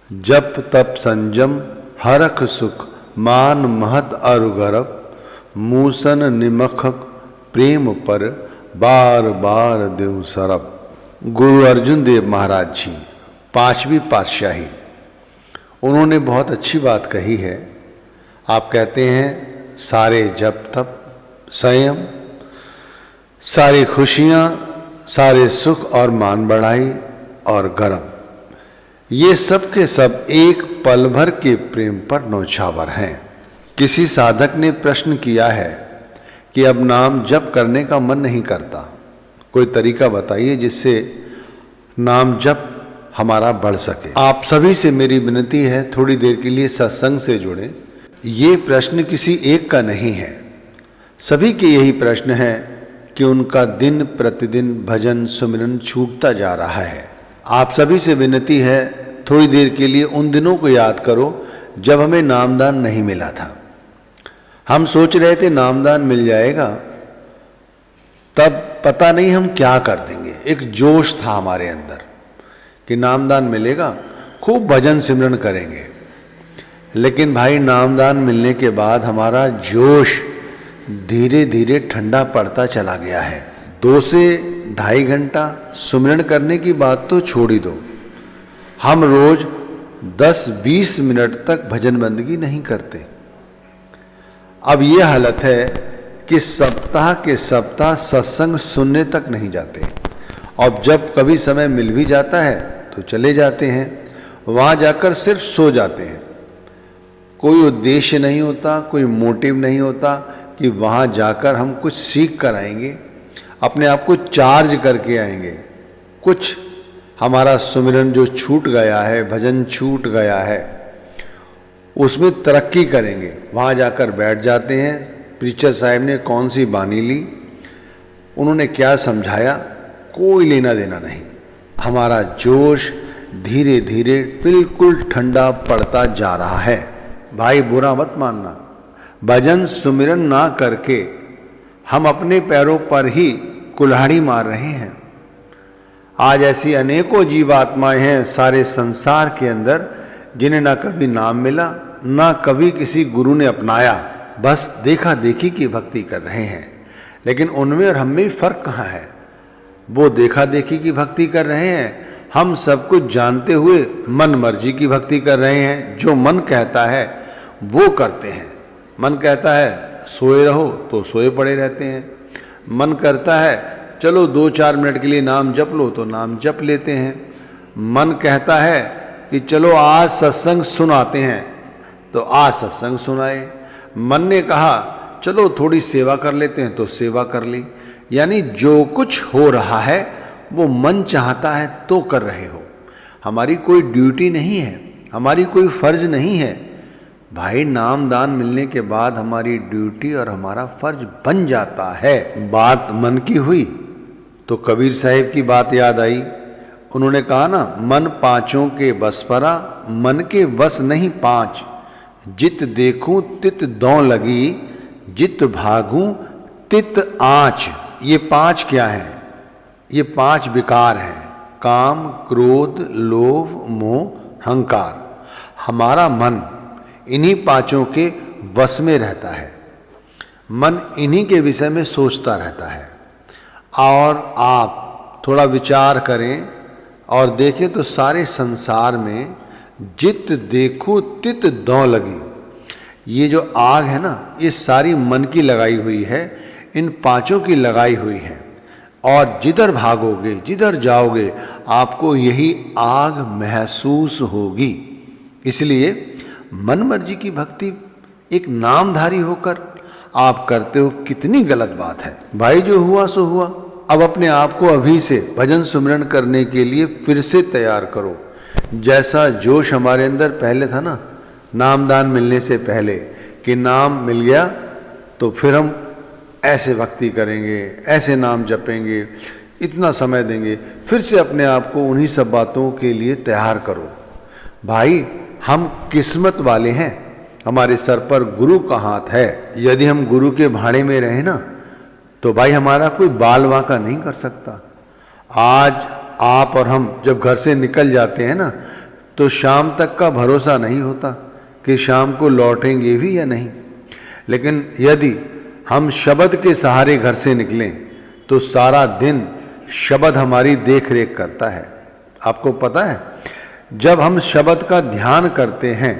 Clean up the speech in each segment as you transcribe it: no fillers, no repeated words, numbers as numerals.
जप तप संजम हरख सुख मान महत अरु गर्भ, मूसन निमख प्रेम पर बार बार देव सरब। गुरु अर्जुन देव महाराज जी, पांचवी पातशाही, उन्होंने बहुत अच्छी बात कही है। आप कहते हैं सारे जप तप संयम, सारी खुशियां, सारे सुख और मान बढ़ाई और गर्व, ये सब के सब एक पल भर के प्रेम पर नौछावर हैं। किसी साधक ने प्रश्न किया है कि अब नाम जप करने का मन नहीं करता, कोई तरीका बताइए जिससे नाम जप हमारा बढ़ सके। आप सभी से मेरी विनती है, थोड़ी देर के लिए सत्संग से जुड़ें। ये प्रश्न किसी एक का नहीं है, सभी के यही प्रश्न है कि उनका दिन प्रतिदिन भजन सुमिरन छूटता जा रहा है। आप सभी से विनती है, थोड़ी देर के लिए उन दिनों को याद करो जब हमें नामदान नहीं मिला था। हम सोच रहे थे नामदान मिल जाएगा, तब पता नहीं हम क्या कर देंगे। एक जोश था हमारे अंदर कि नामदान मिलेगा, खूब भजन सिमरन करेंगे। लेकिन भाई नामदान मिलने के बाद हमारा जोश धीरे धीरे ठंडा पड़ता चला गया है। 2 से 2.5 घंटा सुमिरन करने की बात तो छोड़ ही दो, हम रोज 10-20 मिनट तक भजन बंदगी नहीं करते। अब ये हालत है कि सप्ताह के सप्ताह सत्संग सुनने तक नहीं जाते, और जब कभी समय मिल भी जाता है तो चले जाते हैं, वहाँ जाकर सिर्फ सो जाते हैं। कोई उद्देश्य नहीं होता, कोई मोटिव नहीं होता कि वहाँ जाकर हम कुछ सीख कर आएंगे, अपने आप को चार्ज करके आएंगे। कुछ हमारा सुमिरन जो छूट गया है, भजन छूट गया है, उसमें तरक्की करेंगे। वहाँ जाकर बैठ जाते हैं, प्रीचर साहब ने कौन सी बानी ली, उन्होंने क्या समझाया, कोई लेना देना नहीं। हमारा जोश धीरे धीरे बिल्कुल ठंडा पड़ता जा रहा है। भाई बुरा मत मानना, भजन सुमिरन ना करके हम अपने पैरों पर ही कुल्हाड़ी मार रहे हैं। आज ऐसी अनेकों जीवात्माएं हैं सारे संसार के अंदर जिन्हें ना कभी नाम मिला, ना कभी किसी गुरु ने अपनाया, बस देखा देखी की भक्ति कर रहे हैं। लेकिन उनमें और हम में फर्क कहाँ है? वो देखा देखी की भक्ति कर रहे हैं, हम सब कुछ जानते हुए मन मर्जी की भक्ति कर रहे हैं। जो मन कहता है वो करते हैं। मन कहता है सोए रहो तो सोए पड़े रहते हैं, मन करता है चलो 2-4 मिनट के लिए नाम जप लो तो नाम जप लेते हैं, मन कहता है कि चलो आज सत्संग सुनाते हैं तो आज सत्संग सुनाए, मन ने कहा चलो थोड़ी सेवा कर लेते हैं तो सेवा कर ली। यानी जो कुछ हो रहा है वो मन चाहता है तो कर रहे हो। हमारी कोई ड्यूटी नहीं है, हमारी कोई फर्ज नहीं है। भाई नाम दान मिलने के बाद हमारी ड्यूटी और हमारा फर्ज बन जाता है। बात मन की हुई तो कबीर साहिब की बात याद आई। उन्होंने कहा ना, मन पांचों के बस परा, मन के वश नहीं पांच, जित देखूं तित दौं लगी, जित भागूं तित आँच। ये 5 क्या हैं? ये 5 विकार हैं, काम क्रोध लोभ मोह अहंकार। हमारा मन इन्हीं 5 के वश में रहता है। मन इन्हीं के विषय में सोचता रहता है। और आप थोड़ा विचार करें और देखें तो सारे संसार में जित देखो तित दौं लगी, ये जो आग है ना, ये सारी मन की लगाई हुई है, इन 5 की लगाई हुई है। और जिधर भागोगे, जिधर जाओगे, आपको यही आग महसूस होगी। इसलिए मन मर्जी की भक्ति एक नामधारी होकर आप करते हो, कितनी गलत बात है। भाई जो हुआ सो हुआ। अब अपने आप को अभी से भजन सुमिरन करने के लिए फिर से तैयार करो। जैसा जोश हमारे अंदर पहले था ना, नामदान मिलने से पहले, कि नाम मिल गया तो फिर हम ऐसे भक्ति करेंगे, ऐसे नाम जपेंगे, इतना समय देंगे। फिर से अपने आप को उन्हीं सब बातों के लिए तैयार करो। भाई हम किस्मत वाले हैं, हमारे सर पर गुरु का हाथ है। यदि हम गुरु के भाड़े में रहे ना, तो भाई हमारा कोई बाल वांका नहीं कर सकता। आज आप और हम जब घर से निकल जाते हैं ना, तो शाम तक का भरोसा नहीं होता कि शाम को लौटेंगे भी या नहीं। लेकिन यदि हम शब्द के सहारे घर से निकलें तो सारा दिन शब्द हमारी देख रेख करता है। आपको पता है, जब हम शब्द का ध्यान करते हैं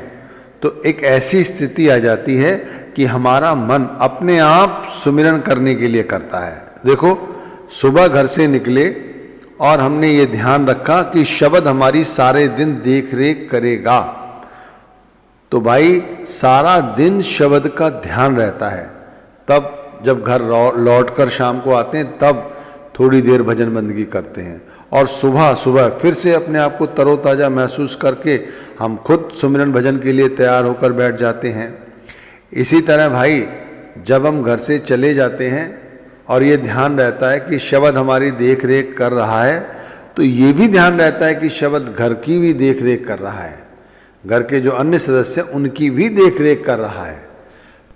तो एक ऐसी स्थिति आ जाती है कि हमारा मन अपने आप सुमिरन करने के लिए करता है। देखो, सुबह घर से निकले और हमने ये ध्यान रखा कि शब्द हमारी सारे दिन देख रेख करेगा, तो भाई सारा दिन शब्द का ध्यान रहता है। तब जब घर लौट कर शाम को आते हैं तब थोड़ी देर भजन बंदगी करते हैं और सुबह सुबह फिर से अपने आप को तरोताज़ा महसूस करके हम खुद सुमिरन भजन के लिए तैयार होकर बैठ जाते हैं। इसी तरह भाई, जब हम घर से चले जाते हैं और ये ध्यान रहता है कि शब्द हमारी देख रेख कर रहा है, तो ये भी ध्यान रहता है कि शब्द घर की भी देख रेख कर रहा है, घर के जो अन्य सदस्य उनकी भी देख रेख कर रहा है।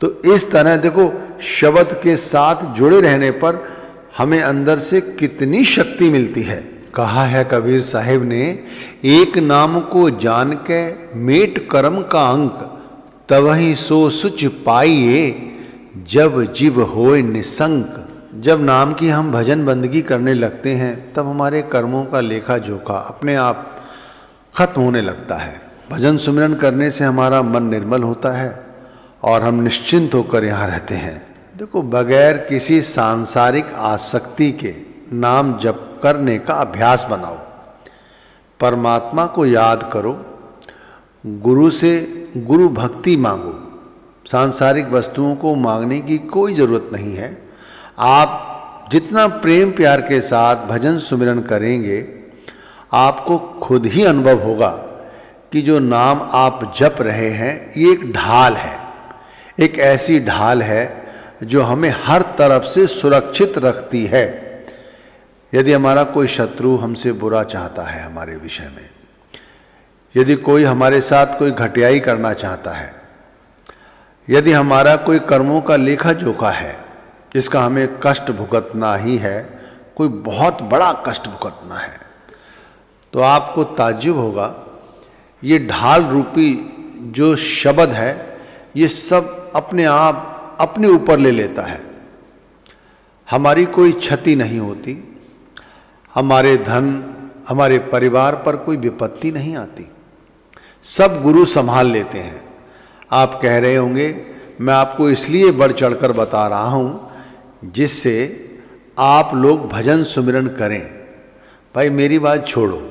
तो इस तरह देखो, शब्द के साथ जुड़े रहने पर हमें अंदर से कितनी शक्ति मिलती है। कहा है कबीर साहिब ने, एक नाम को जान के मेट कर्म का अंक, तवही सो सुच पाइए जब जीव होए निसंक। जब नाम की हम भजन बंदगी करने लगते हैं तब हमारे कर्मों का लेखा जोखा अपने आप खत्म होने लगता है। भजन सुमिरन करने से हमारा मन निर्मल होता है और हम निश्चिंत होकर यहाँ रहते हैं। देखो, बगैर किसी सांसारिक आसक्ति के नाम जप करने का अभ्यास बनाओ, परमात्मा को याद करो, गुरु से गुरु भक्ति मांगो। सांसारिक वस्तुओं को मांगने की कोई ज़रूरत नहीं है। आप जितना प्रेम प्यार के साथ भजन सुमिरन करेंगे, आपको खुद ही अनुभव होगा कि जो नाम आप जप रहे हैं ये एक ढाल है, एक ऐसी ढाल है जो हमें हर तरफ से सुरक्षित रखती है। यदि हमारा कोई शत्रु हमसे बुरा चाहता है हमारे विषय में, यदि कोई हमारे साथ कोई घटियाई करना चाहता है, यदि हमारा कोई कर्मों का लेखा जोखा है जिसका हमें कष्ट भुगतना ही है, कोई बहुत बड़ा कष्ट भुगतना है, तो आपको ताज्जुब होगा, ये ढाल रूपी जो शब्द है ये सब अपने आप अपने ऊपर ले लेता है। हमारी कोई क्षति नहीं होती, हमारे धन हमारे परिवार पर कोई विपत्ति नहीं आती, सब गुरु संभाल लेते हैं। आप कह रहे होंगे, मैं आपको इसलिए बढ़ चढ़कर बता रहा हूँ जिससे आप लोग भजन सुमिरन करें। भाई मेरी बात छोड़ो,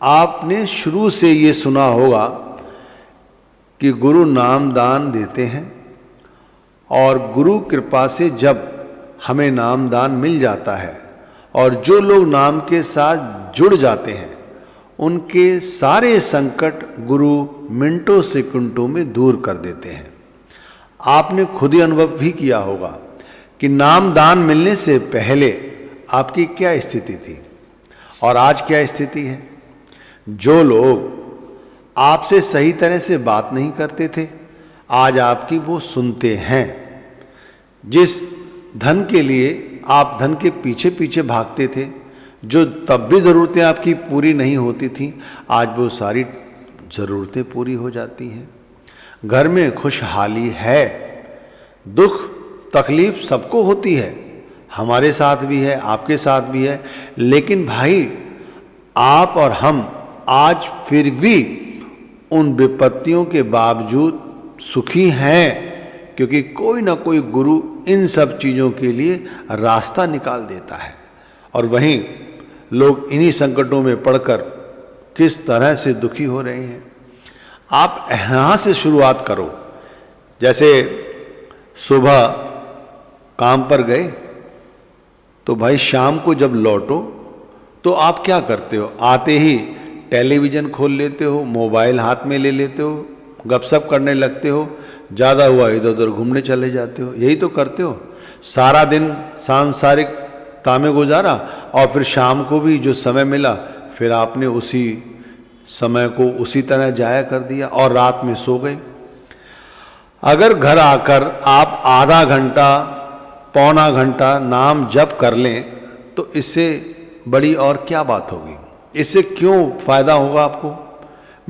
आपने शुरू से ये सुना होगा कि गुरु नाम दान देते हैं और गुरु कृपा से जब हमें नाम दान मिल जाता है और जो लोग नाम के साथ जुड़ जाते हैं उनके सारे संकट गुरु मिनटों सेकंडों में दूर कर देते हैं। आपने खुद ही अनुभव भी किया होगा कि नाम दान मिलने से पहले आपकी क्या स्थिति थी और आज क्या स्थिति है। जो लोग आपसे सही तरह से बात नहीं करते थे, आज आपकी वो सुनते हैं। जिस धन के लिए आप धन के पीछे पीछे भागते थे, जो तब भी ज़रूरतें आपकी पूरी नहीं होती थी, आज वो सारी ज़रूरतें पूरी हो जाती हैं। घर में खुशहाली है। दुख तकलीफ सबको होती है, हमारे साथ भी है, आपके साथ भी है, लेकिन भाई आप और हम आज फिर भी उन विपत्तियों के बावजूद सुखी हैं, क्योंकि कोई ना कोई गुरु इन सब चीज़ों के लिए रास्ता निकाल देता है। और वहीं लोग इन्हीं संकटों में पड़कर किस तरह से दुखी हो रहे हैं। आप यहाँ से शुरुआत करो। जैसे सुबह काम पर गए तो भाई शाम को जब लौटो तो आप क्या करते हो? आते ही टेलीविज़न खोल लेते हो, मोबाइल हाथ में ले लेते हो, गपशप करने लगते हो, ज़्यादा हुआ इधर उधर घूमने चले जाते हो। यही तो करते हो। सारा दिन सांसारिक तामे गुजारा और फिर शाम को भी जो समय मिला फिर आपने उसी समय को उसी तरह जाया कर दिया और रात में सो गए। अगर घर आकर आप आधा घंटा पौना घंटा नाम जप कर लें तो इससे बड़ी और क्या बात होगी? इससे क्यों फ़ायदा होगा आपको?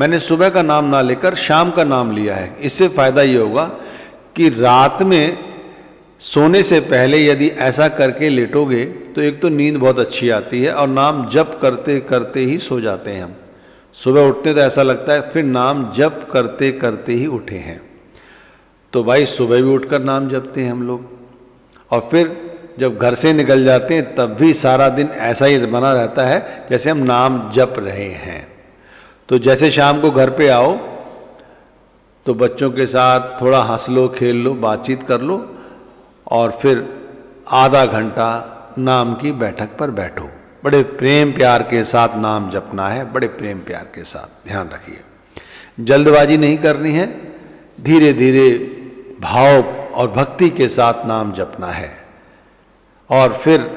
मैंने सुबह का नाम ना लेकर शाम का नाम लिया है। इससे फायदा ये होगा कि रात में सोने से पहले यदि ऐसा करके लेटोगे तो एक तो नींद बहुत अच्छी आती है और नाम जप करते करते ही सो जाते हैं हम। सुबह उठते तो ऐसा लगता है फिर नाम जप करते करते ही उठे हैं। तो भाई सुबह भी उठकर नाम जपते हैं हम लोग, और फिर जब घर से निकल जाते हैं तब भी सारा दिन ऐसा ही बना रहता है जैसे हम नाम जप रहे हैं। तो जैसे शाम को घर पे आओ तो बच्चों के साथ थोड़ा हंस लो, खेल लो, बातचीत कर लो, और फिर आधा घंटा नाम की बैठक पर बैठो। बड़े प्रेम प्यार के साथ नाम जपना है, बड़े प्रेम प्यार के साथ, ध्यान रखिए। जल्दबाजी नहीं करनी है, धीरे धीरे भाव और भक्ति के साथ नाम जपना है। और फिर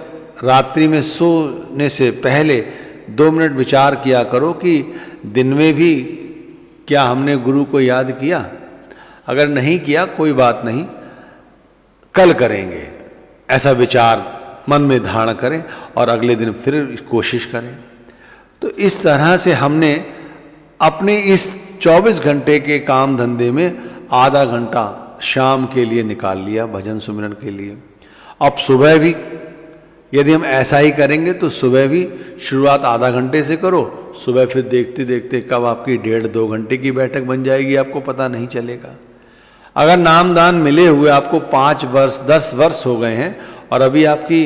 रात्रि में सोने से पहले 2 मिनट विचार किया करो कि दिन में भी क्या हमने गुरु को याद किया। अगर नहीं किया कोई बात नहीं, कल करेंगे, ऐसा विचार मन में धारण करें और अगले दिन फिर कोशिश करें। तो इस तरह से हमने अपने इस 24 घंटे के काम धंधे में आधा घंटा शाम के लिए निकाल लिया भजन सुमिरन के लिए। अब सुबह भी यदि हम ऐसा ही करेंगे तो सुबह भी शुरुआत आधा घंटे से करो, सुबह फिर देखते देखते कब आपकी 1.5-2 घंटे की बैठक बन जाएगी आपको पता नहीं चलेगा। अगर नामदान मिले हुए आपको 5 वर्ष 10 वर्ष हो गए हैं और अभी आपकी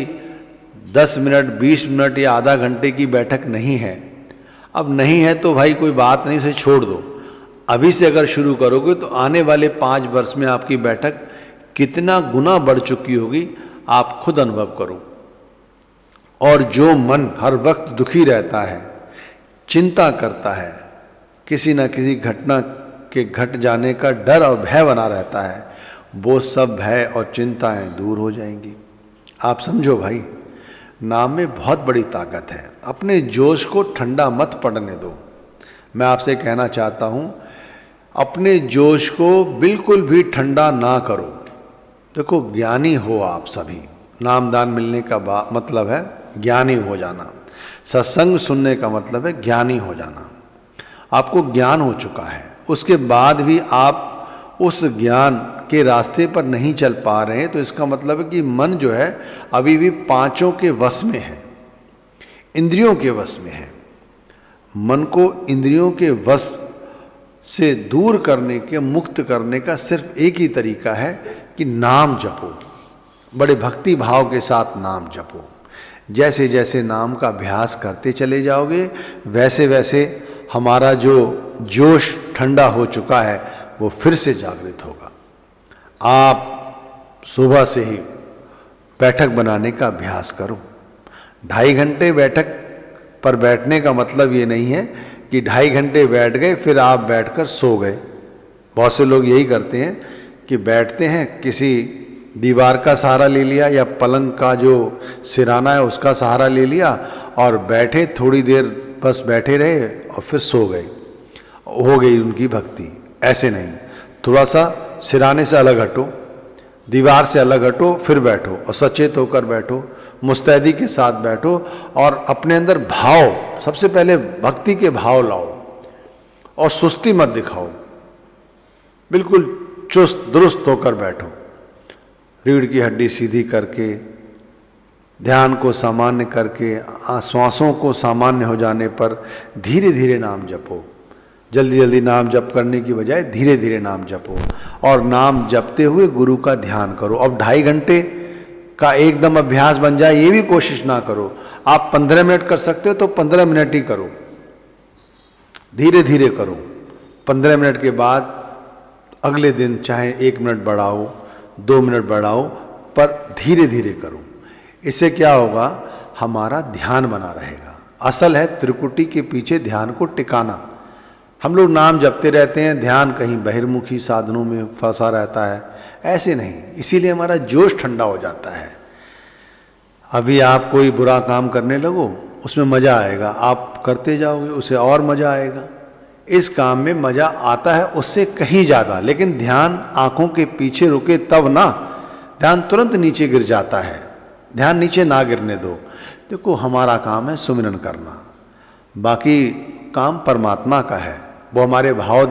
10 मिनट 20 मिनट या आधा घंटे की बैठक नहीं है, अब नहीं है तो भाई कोई बात नहीं, उसे छोड़ दो। अभी से अगर शुरू करोगे तो आने वाले 5 वर्ष में आपकी बैठक कितना गुना बढ़ चुकी होगी आप खुद अनुभव करो। और जो मन हर वक्त दुखी रहता है, चिंता करता है, किसी न किसी घटना के घट जाने का डर और भय बना रहता है, वो सब भय और चिंताएं दूर हो जाएंगी। आप समझो भाई, नाम में बहुत बड़ी ताकत है। अपने जोश को ठंडा मत पड़ने दो। मैं आपसे कहना चाहता हूँ, अपने जोश को बिल्कुल भी ठंडा ना करो। देखो, ज्ञानी हो आप सभी। नामदान मिलने का मतलब है ज्ञानी हो जाना। सत्संग सुनने का मतलब है ज्ञानी हो जाना। आपको ज्ञान हो चुका है, उसके बाद भी आप उस ज्ञान के रास्ते पर नहीं चल पा रहे हैं, तो इसका मतलब है कि मन जो है अभी भी 5 के वश में है, इंद्रियों के वश में है। मन को इंद्रियों के वश से दूर करने के, मुक्त करने का सिर्फ एक ही तरीका है कि नाम जपो, बड़े भक्ति भाव के साथ नाम जपो। जैसे जैसे नाम का अभ्यास करते चले जाओगे वैसे वैसे हमारा जो जोश ठंडा हो चुका है वो फिर से जागृत होगा। आप सुबह से ही बैठक बनाने का अभ्यास करो। 2.5 घंटे बैठक पर बैठने का मतलब ये नहीं है कि 2.5 घंटे बैठ गए फिर आप बैठकर सो गए। बहुत से लोग यही करते हैं कि बैठते हैं, किसी दीवार का सहारा ले लिया या पलंग का जो सिराना है उसका सहारा ले लिया और बैठे, थोड़ी देर बस बैठे रहे और फिर सो गए, हो गई उनकी भक्ति। ऐसे नहीं, थोड़ा सा सिराने से अलग हटो, दीवार से अलग हटो, फिर बैठो और सचेत होकर बैठो, मुस्तैदी के साथ बैठो और अपने अंदर भाव, सबसे पहले भक्ति के भाव लाओ और सुस्ती मत दिखाओ। बिल्कुल चुस्त दुरुस्त होकर बैठो, रीढ़ की हड्डी सीधी करके, ध्यान को सामान्य करके, श्वासों को सामान्य हो जाने पर धीरे धीरे नाम जपो। जल्दी जल्दी नाम जप करने की बजाय धीरे धीरे नाम जपो और नाम जपते हुए गुरु का ध्यान करो। अब 2.5 घंटे का एकदम अभ्यास बन जाए ये भी कोशिश ना करो। आप 15 मिनट कर सकते हो तो 15 मिनट ही करो, धीरे धीरे करो। 15 मिनट के बाद अगले दिन चाहे 1 मिनट बढ़ाओ, 2 मिनट बढ़ाओ, पर धीरे धीरे करो। इससे क्या होगा, हमारा ध्यान बना रहेगा। असल है त्रिकुटी के पीछे ध्यान को टिकाना। हम लोग नाम जपते रहते हैं, ध्यान कहीं बहिर्मुखी साधनों में फंसा रहता है। ऐसे नहीं, इसीलिए हमारा जोश ठंडा हो जाता है। अभी आप कोई बुरा काम करने लगो, उसमें मज़ा आएगा, आप करते जाओगे उसे और मज़ा आएगा। इस काम में मज़ा आता है उससे कहीं ज़्यादा, लेकिन ध्यान आँखों के पीछे रुके तब ना, ध्यान तुरंत नीचे गिर जाता है। ध्यान नीचे ना गिरने दो। देखो, हमारा काम है सुमिरन करना, बाकी काम परमात्मा का है। वो हमारे भाव